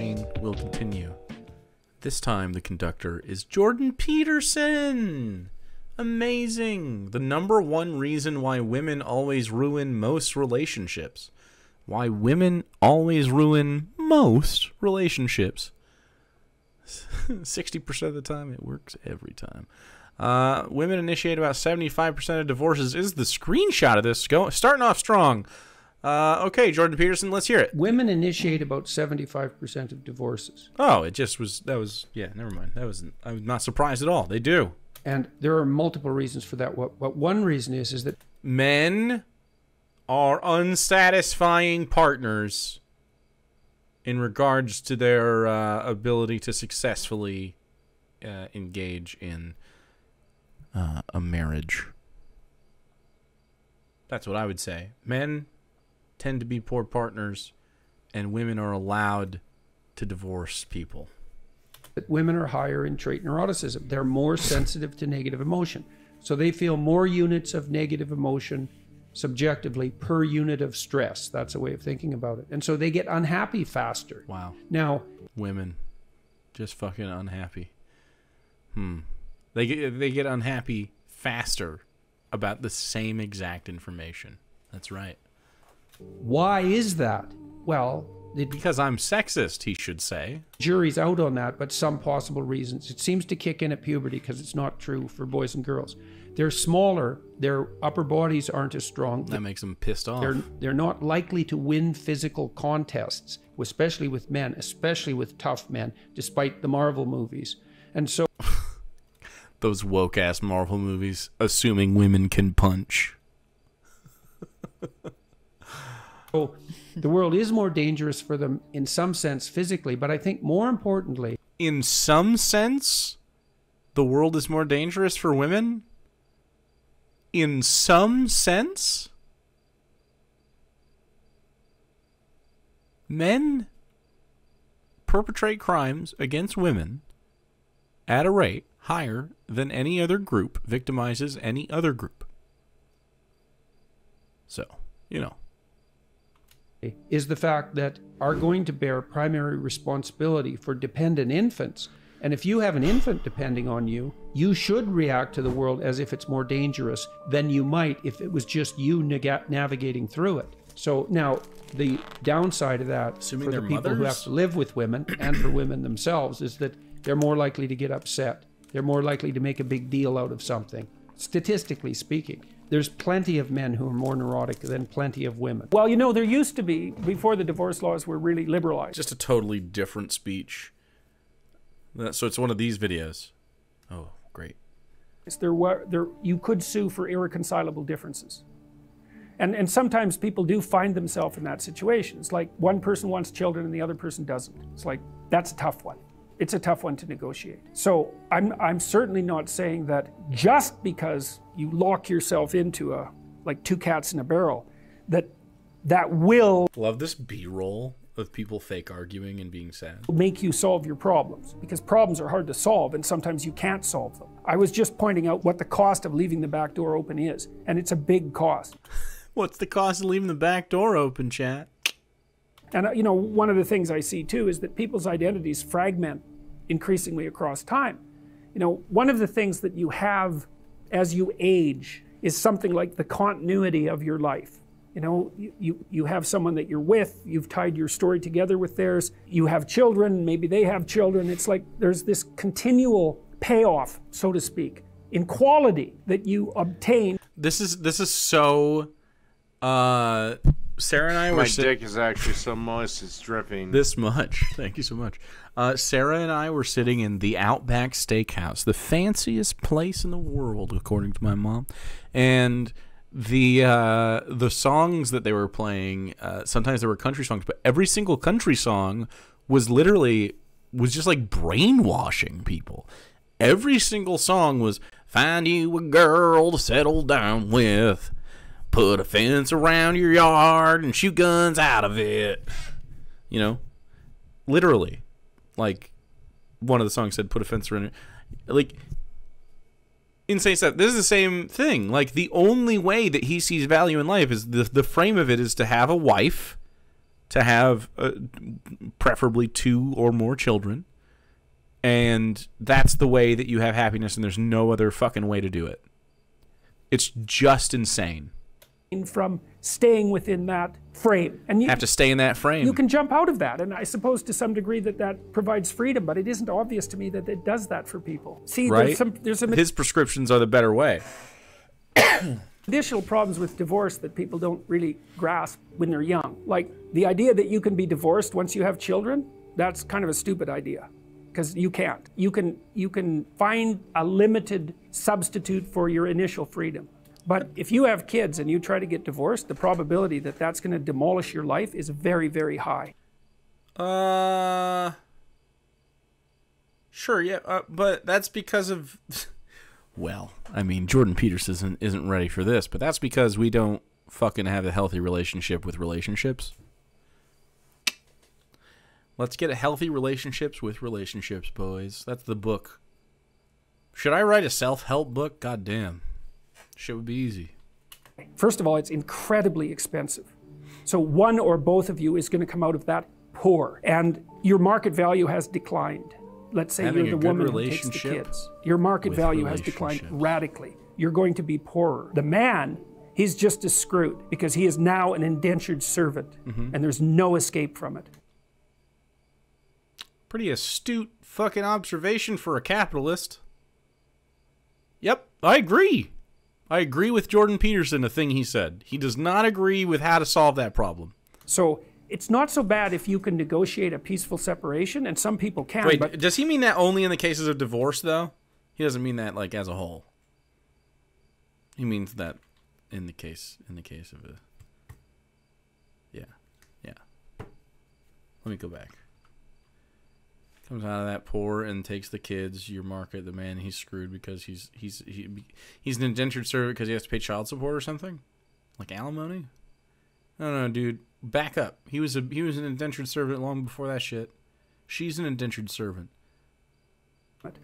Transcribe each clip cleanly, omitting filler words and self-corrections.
train will continue. This time the conductor is Jordan Peterson. Amazing. The #1 reason why women always ruin most relationships. Why women always ruin most relationships. 60% of the time, it works every time. Women initiate about 75% of divorces is the screenshot of this. Starting off strong. Okay, Jordan Peterson, let's hear it. Women initiate about 75% of divorces. Oh, it just was, yeah, never mind. I was not surprised at all. They do. And there are multiple reasons for that. What one reason is that men are unsatisfying partners in regards to their ability to successfully engage in a marriage. That's what I would say. Men tend to be poor partners, and women are allowed to divorce people. Women are higher in trait neuroticism. They're more sensitive to negative emotion. So they feel more units of negative emotion subjectively per unit of stress. That's a way of thinking about it. And so they get unhappy faster. Wow. Now, women just fucking unhappy. They get unhappy faster about the same exact information. That's right. Why is that? Well, because I'm sexist, he should say. Jury's out on that, but some possible reasons. It seems to kick in at puberty because it's not true for boys and girls. They're smaller, their upper bodies aren't as strong. That makes them pissed off. They're not likely to win physical contests, especially with men, especially with tough men, despite the Marvel movies. And so those woke-ass Marvel movies, assuming women can punch. So the world is more dangerous for them in some sense physically, but I think more importantly... In some sense, the world is more dangerous for women? In some sense? Men perpetrate crimes against women at a rate higher than any other group victimizes any other group. So, you know. Is the fact that are going to bear primary responsibility for dependent infants. And if you have an infant depending on you, you should react to the world as if it's more dangerous than you might if it was just you navigating through it. So now the downside of that assuming for the people mothers? who have to live with women and for women themselves is that they're more likely to get upset. They're more likely to make a big deal out of something, statistically speaking. There's plenty of men who are more neurotic than plenty of women. Well, you know, there used to be, before the divorce laws were really liberalized. Just a totally different speech. So it's one of these videos. Oh, great. You could sue for irreconcilable differences. And sometimes people do find themselves in that situation. It's like one person wants children and the other person doesn't. It's like, that's a tough one. It's a tough one to negotiate. So I'm certainly not saying that just because you lock yourself into like two cats in a barrel, that will... Love this B-roll of people fake arguing and being sad. Make you solve your problems, because problems are hard to solve and sometimes you can't solve them. I was just pointing out what the cost of leaving the back door open is, and it's a big cost. What's the cost of leaving the back door open, chat? And you know, one of the things I see too is that people's identities fragment increasingly across time. You know, one of the things that you have as you age is something like the continuity of your life. You know, you have someone that you're with, you've tied your story together with theirs, you have children, maybe they have children. It's like there's this continual payoff, so to speak, in quality that you obtain. This is so Sarah and I were My dick is actually so moist it's dripping. This much. Thank you so much. Sarah and I were sitting in the Outback Steakhouse, the fanciest place in the world, according to my mom. And the songs that they were playing, sometimes they were country songs, but every single country song was just like brainwashing people. Every single song was, find you a girl to settle down with. Put a fence around your yard and shoot guns out of it. You know? Literally. Like, one of the songs said, put a fence around it. Like, insane stuff. This is the same thing. Like, the only way that he sees value in life is the frame of it is to have a wife to have preferably 2 or more children, and that's the way that you have happiness, and there's no other fucking way to do it. It's just insane. From staying within that frame, and you have to stay in that frame. You can jump out of that, and I suppose to some degree that provides freedom, but it isn't obvious to me that it does that for people. See, right? there's some his prescriptions are the better way. Additional problems with divorce that people don't really grasp when they're young, like the idea that you can be divorced once you have children. That's kind of a stupid idea, because you can't. You can find a limited substitute for your initial freedom. But if you have kids and you try to get divorced, the probability that that's going to demolish your life is very, very high. Sure, yeah, but that's because of... Well, I mean, Jordan Peterson isn't ready for this, but that's because we don't fucking have a healthy relationship with relationships. Let's get a healthy relationships with relationships, boys. That's the book. Should I write a self-help book? God damn. Shit would be easy. First of all, it's incredibly expensive. So one or both of you is going to come out of that poor, and your market value has declined. Let's say you're the woman who takes the kids. Your market value has declined radically. You're going to be poorer. The man, he's just as screwed because he is now an indentured servant, and there's no escape from it. Pretty astute fucking observation for a capitalist. Yep, I agree. I agree with Jordan Peterson, a thing he said. He does not agree with how to solve that problem. So it's not so bad if you can negotiate a peaceful separation, and some people can. Wait, but does he mean that only in the cases of divorce, though? He doesn't mean that like as a whole. He means that in the case of a... Yeah. Let me go back. Comes out of that poor and takes the kids. Your market, the man, he's screwed because he's an indentured servant because he has to pay child support or something, like alimony. No, dude, back up. He was an indentured servant long before that shit. She's an indentured servant.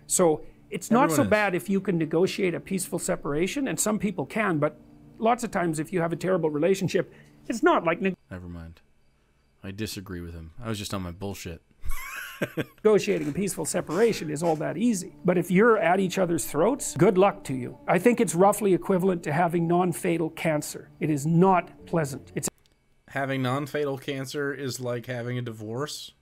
So it's not so bad if you can negotiate a peaceful separation, and some people can, but lots of times if you have a terrible relationship, it's not like... Never mind. I disagree with him. I was just on my bullshit. Negotiating a peaceful separation is all that easy. But if you're at each other's throats, good luck to you. I think it's roughly equivalent to having non-fatal cancer. It is not pleasant. It's having non-fatal cancer is like having a divorce?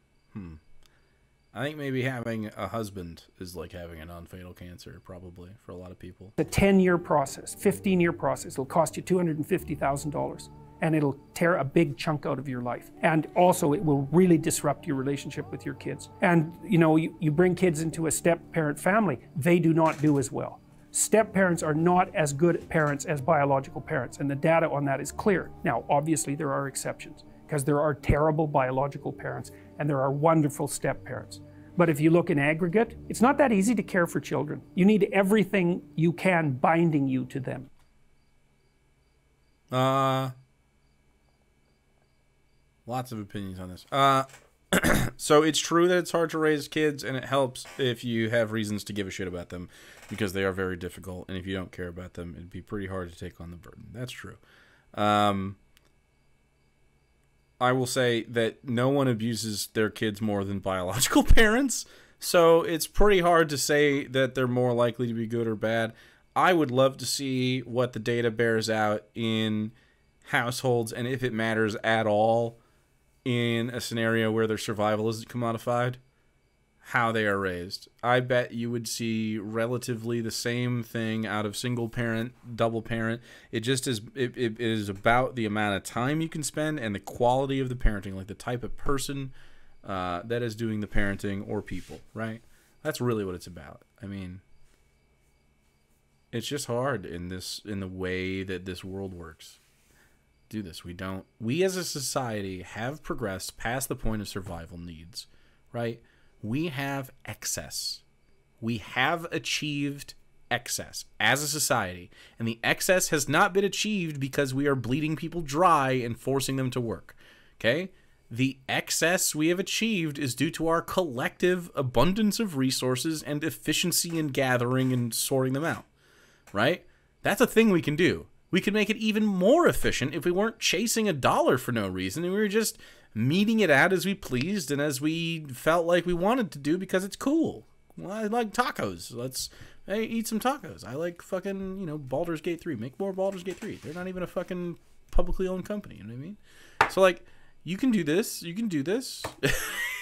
I think maybe having a husband is like having a non-fatal cancer, probably, for a lot of people. a 10-year process, 15-year process. It'll cost you $250,000. And it'll tear a big chunk out of your life. And also it will really disrupt your relationship with your kids. And you know, you bring kids into a step-parent family, they do not do as well. Step-parents are not as good parents as biological parents, and the data on that is clear. Now, obviously there are exceptions, because there are terrible biological parents, and there are wonderful step-parents. But if you look in aggregate, it's not that easy to care for children. You need everything you can binding you to them. Lots of opinions on this. So it's true that it's hard to raise kids, and it helps if you have reasons to give a shit about them, because they are very difficult, and if you don't care about them, it'd be pretty hard to take on the burden. That's true. I will say that no one abuses their kids more than biological parents, so it's pretty hard to say that they're more likely to be good or bad. I would love to see what the data bears out in households, and if it matters at all, in a scenario where their survival is commodified, how they are raised. I bet you would see relatively the same thing out of single parent, double parent. It just is, it is about the amount of time you can spend and the quality of the parenting, like the type of person that is doing the parenting, or people, right? That's really what it's about. I mean, it's just hard in the way that this world works. Do this. We as a society have progressed past the point of survival needs, right? We have excess. We have achieved excess as a society, and the excess has not been achieved because we are bleeding people dry and forcing them to work. Okay? The excess we have achieved is due to our collective abundance of resources and efficiency in gathering and sorting them out, right? That's a thing we can do. We could make it even more efficient if we weren't chasing a dollar for no reason, and we were just meeting it out as we pleased and as we felt like we wanted to do because it's cool. Well, I like tacos. Let's eat some tacos. I like fucking, you know, Baldur's Gate 3. Make more Baldur's Gate 3. They're not even a fucking publicly owned company. You know what I mean? So, like, you can do this. You can do this.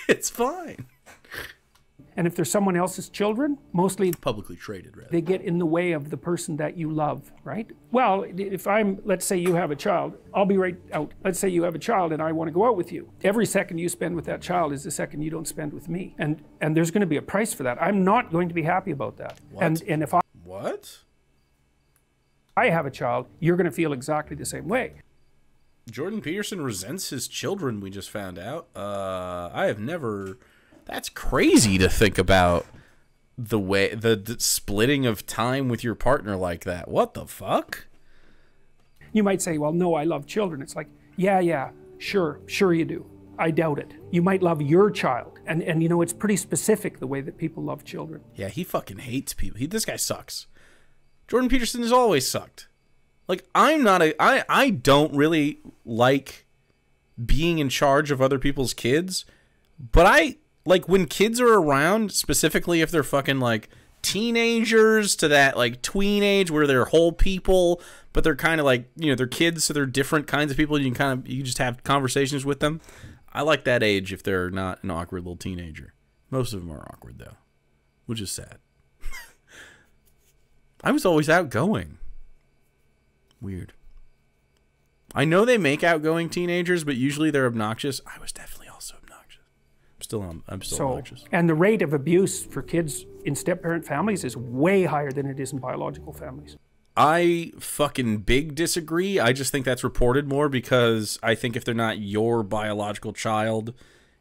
It's fine. And if they're someone else's children, mostly Publicly traded, rather. they get in the way of the person that you love, right? Well, if let's say you have a child, I'll be right out. Let's say you have a child and I want to go out with you. Every second you spend with that child is the second you don't spend with me. And there's going to be a price for that. I'm not going to be happy about that. What? And if What? I have a child, you're going to feel exactly the same way. Jordan Peterson resents his children, we just found out. I have never... That's crazy to think about the way... The splitting of time with your partner like that. What the fuck? You might say, well, no, I love children. It's like, yeah, sure you do. I doubt it. You might love your child. And you know, it's pretty specific the way that people love children. Yeah, he fucking hates people. This guy sucks. Jordan Peterson has always sucked. Like, I don't really like being in charge of other people's kids, but I like when kids are around, specifically if they're fucking like teenagers to that like tween age where they're whole people, but they're kind of like, you know, they're kids, so they're different kinds of people. You just have conversations with them. I like that age if they're not an awkward little teenager. Most of them are awkward though, which is sad. I was always outgoing. Weird. I know they make outgoing teenagers, but usually they're obnoxious. I was definitely also obnoxious. I'm still obnoxious. And the rate of abuse for kids in step-parent families is way higher than it is in biological families. I fucking big disagree. I just think that's reported more because I think if they're not your biological child,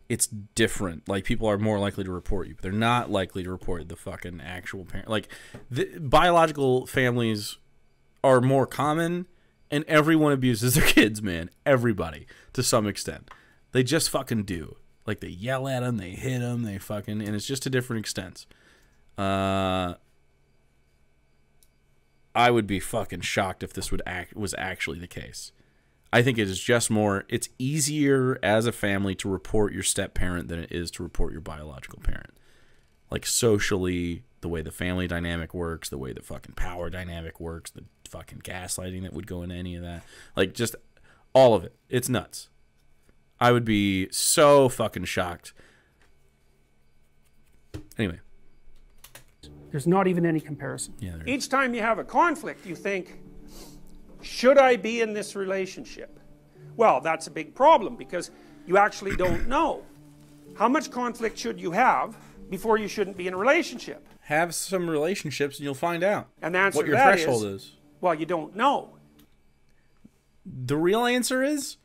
it's different. Like, people are more likely to report you, but they're not likely to report the fucking actual parent. Like, the biological families are more common, and everyone abuses their kids, man. Everybody, to some extent. They just fucking do. Like, they yell at them, they hit them, they fucking... And it's just to different extents. I would be fucking shocked if this was actually the case. I think it is just more... It's easier as a family to report your step-parent than it is to report your biological parent. Like, socially, the way the family dynamic works, the way the fucking power dynamic works, the fucking gaslighting that would go into any of that. Like, just all of it. It's nuts. I would be so fucking shocked. Anyway. There's not even any comparison. Yeah, Each time you have a conflict, you think, should I be in this relationship? Well, that's a big problem because you actually don't know. How much conflict should you have before you shouldn't be in a relationship? Have some relationships and you'll find out and the answer what your to that threshold is. Well, you don't know. The real answer is,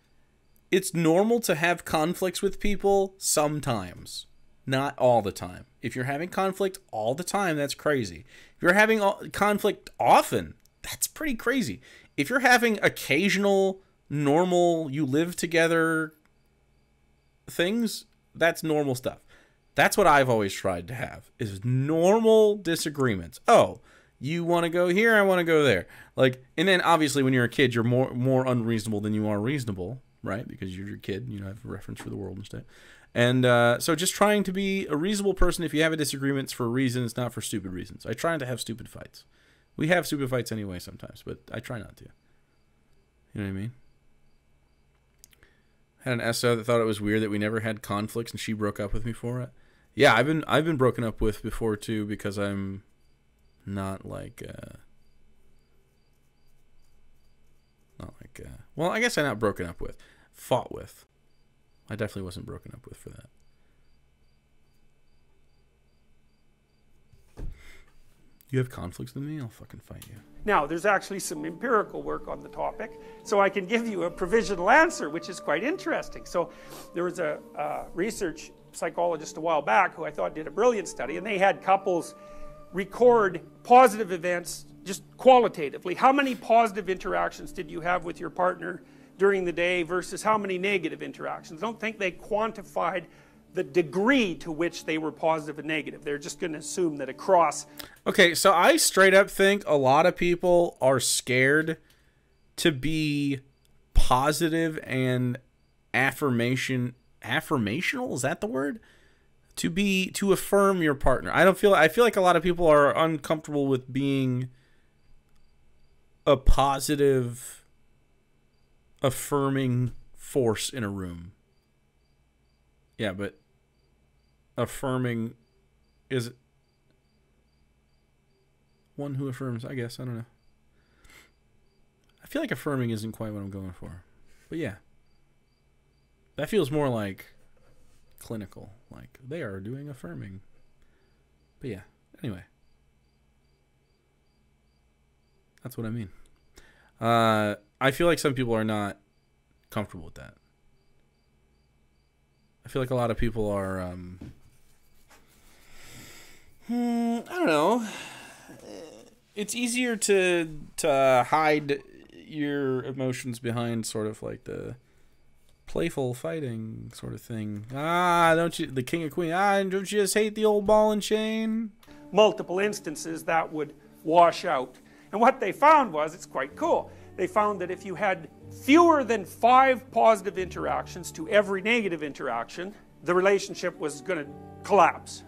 it's normal to have conflicts with people sometimes. Not all the time. If you're having conflict all the time, that's crazy. If you're having conflict often, that's pretty crazy. If you're having occasional, normal, you live together things, that's normal stuff. That's what I've always tried to have, is normal disagreements. Oh, you want to go here, I want to go there. Like, and then obviously when you're a kid, you're more unreasonable than you are reasonable, right? Because you're your kid, you know, have a reference for the world and stuff. And so just trying to be a reasonable person. If you have a disagreement, it's for a reason. It's not for stupid reasons. I try not to have stupid fights. We have stupid fights anyway sometimes, but I try not to. You know what I mean? Had an SO that thought it was weird that we never had conflicts and she broke up with me for it. Yeah, I've been broken up with before too because I'm not like well, I guess I'm not broken up with. Fought with. I definitely wasn't broken up with for that. You have conflicts with me? I'll fucking fight you. Now, there's actually some empirical work on the topic, so I can give you a provisional answer, which is quite interesting. So there was a research psychologist a while back who I thought did a brilliant study, and they had couples record positive events just qualitatively. How many positive interactions did you have with your partner during the day versus how many negative interactions? I don't think they quantified the degree to which they were positive and negative. They're just going to assume that across... Okay, so I straight up think a lot of people are scared to be positive and affirmational, is that the word? To affirm your partner. I feel like a lot of people are uncomfortable with being a positive affirming force in a room. Yeah, but affirming is one who affirms, I guess. I don't know. I feel like affirming isn't quite what I'm going for. But yeah. That feels more like clinical. Like they are doing affirming. But yeah. Anyway. That's what I mean. I feel like some people are not comfortable with that. I feel like a lot of people are I don't know. It's easier to hide your emotions behind sort of like the playful fighting sort of thing. Don't you, the king and queen, don't you just hate the old ball and chain? Multiple instances that would wash out. And what they found was, it's quite cool, they found that if you had fewer than 5 positive interactions to every negative interaction, the relationship was going to collapse.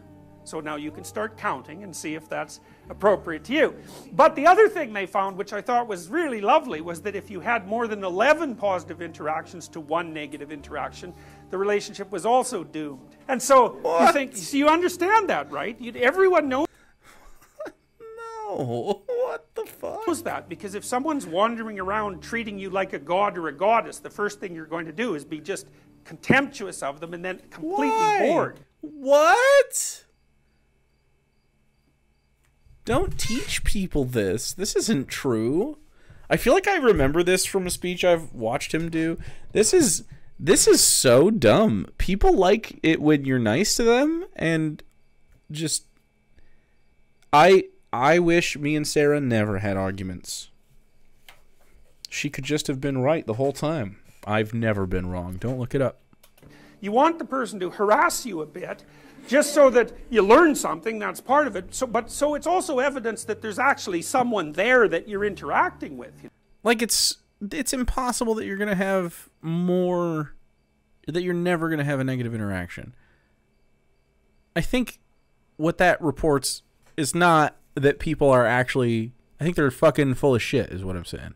So now you can start counting and see if that's appropriate to you. But the other thing they found, which I thought was really lovely, was that if you had more than 11 positive interactions to 1 negative interaction, the relationship was also doomed. And so you think, so you understand that, right? Everyone knows. No, what the fuck? Knows that, because if someone's wandering around treating you like a god or a goddess, the first thing you're going to do is be just contemptuous of them and then completely bored. What? Don't teach people this. This isn't true. I feel like I remember this from a speech I've watched him do. This is so dumb. People like it when you're nice to them, and just I wish me and Sarah never had arguments. She could just have been right the whole time. I've never been wrong. Don't look it up. You want the person to harass you a bit, just so that you learn something, that's part of it. So it's also evidence that there's actually someone there that you're interacting with. Like it's impossible that you're going to have more, that you're never going to have a negative interaction. I think what that reports is not that people are actually, I think they're fucking full of shit is what I'm saying.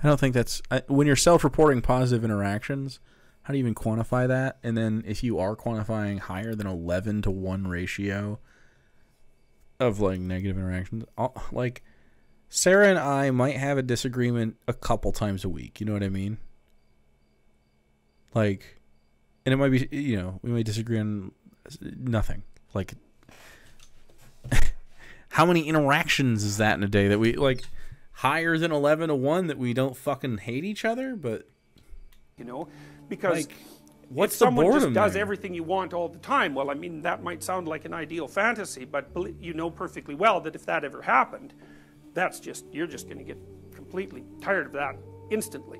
I don't think that's, when you're self-reporting positive interactions, how do you even quantify that? And then if you are quantifying higher than 11 to 1 ratio of like negative interactions, like Sarah and I might have a disagreement a couple times a week. You know what I mean? Like, and it might be, you know, we might disagree on nothing. Like, how many interactions is that in a day that we like higher than 11 to 1 that we don't fucking hate each other? But you know, because like, what's if the someone boredom just does there? everything you want all the time, well, I mean, that might sound like an ideal fantasy, but you know perfectly well that if that ever happened, that's just, you're just going to get completely tired of that instantly.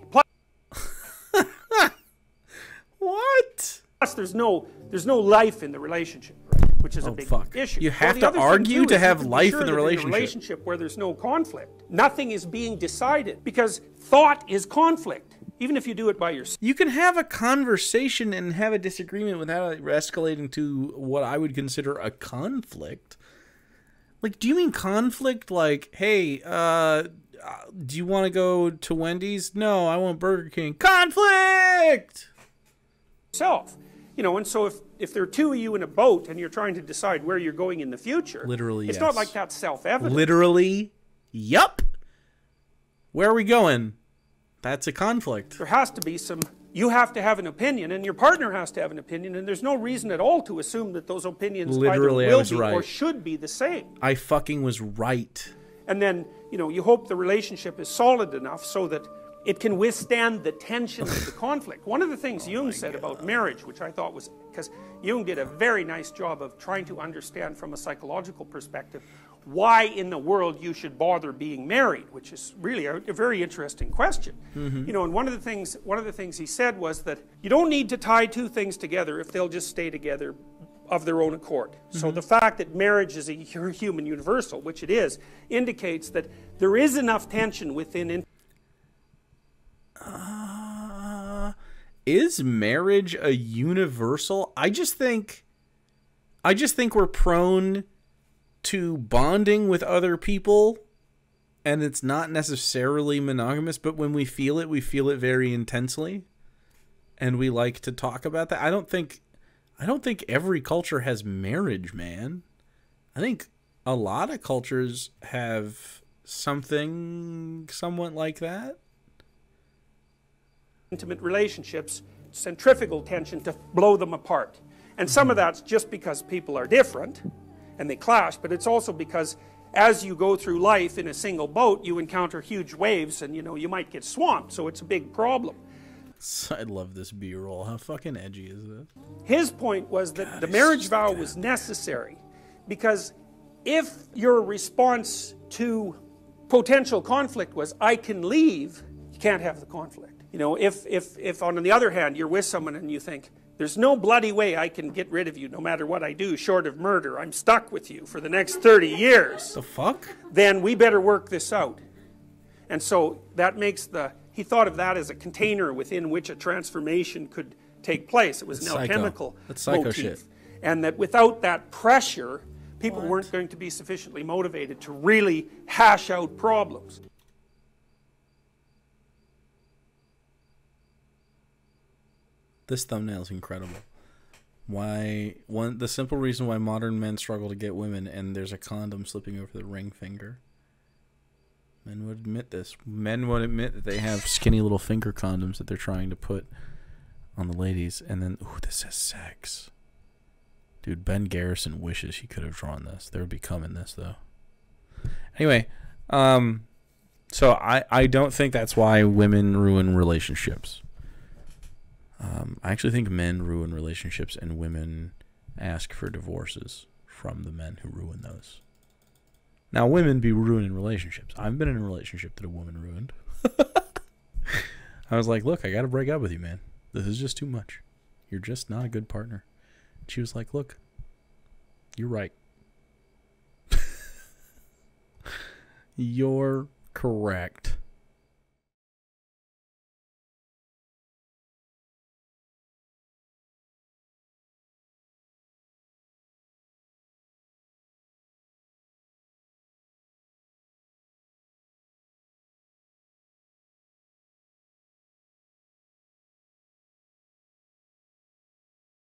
What? Plus, there's no life in the relationship, right? Which is a big issue. You have to argue to have life in the relationship. In a relationship where there's no conflict, nothing is being decided because thought is conflict. Even if you do it by yourself. You can have a conversation and have a disagreement without it escalating to what I would consider a conflict. Like, do you mean conflict like, hey, do you want to go to Wendy's? No, I want Burger King. Conflict! You know, and so if there are 2 of you in a boat and you're trying to decide where you're going in the future, literally, it's not like that's self-evident. Literally, yup. Where are we going? That's a conflict. There has to be some, you have to have an opinion and your partner has to have an opinion, and there's no reason at all to assume that those opinions literally, either will be or should be the same. I fucking was right. And then, you know, you hope the relationship is solid enough so that it can withstand the tension of the conflict. One of the things Jung said about marriage, which I thought was, because Jung did a very nice job of trying to understand from a psychological perspective why in the world you should bother being married, which is really a very interesting question. You know, and one of the things he said was that you don't need to tie 2 things together if they'll just stay together of their own accord. So the fact that marriage is a human universal, which it is, indicates that there is enough tension within is marriage a universal? I just think we're prone to bonding with other people, and it's not necessarily monogamous, but when we feel it very intensely, and we like to talk about that. I don't think every culture has marriage, man. I think a lot of cultures have something somewhat like that. Intimate relationships, centrifugal tension to blow them apart. And some of that's just because people are different and they clash, but it's also because as you go through life in a single boat, you encounter huge waves and you might get swamped, so it's a big problem. I love this B-roll. How fucking edgy is this? His point was that the marriage vow was necessary because if your response to potential conflict was, I can leave, you can't have the conflict. If on the other hand, you're with someone and you think, there's no bloody way I can get rid of you no matter what I do, short of murder. I'm stuck with you for the next 30 years. The fuck? Then we better work this out. And so that makes he thought of that as a container within which a transformation could take place. It was an alchemical motif. Shit. And that without that pressure, people weren't going to be sufficiently motivated to really hash out problems. This thumbnail is incredible. The simple reason why modern men struggle to get women, and there's a condom slipping over the ring finger. Men would admit this. Men would admit that they have skinny little finger condoms that they're trying to put on the ladies, and then, ooh, this says sex. Dude, Ben Garrison wishes he could have drawn this. There would be cum in this, though. Anyway, so I don't think that's why women ruin relationships. I actually think men ruin relationships and women ask for divorces from the men who ruin those. Now, women be ruining relationships. I've been in a relationship that a woman ruined. I was like, look, I got to break up with you, man. This is just too much. You're just not a good partner. She was like, look, you're right. You're correct.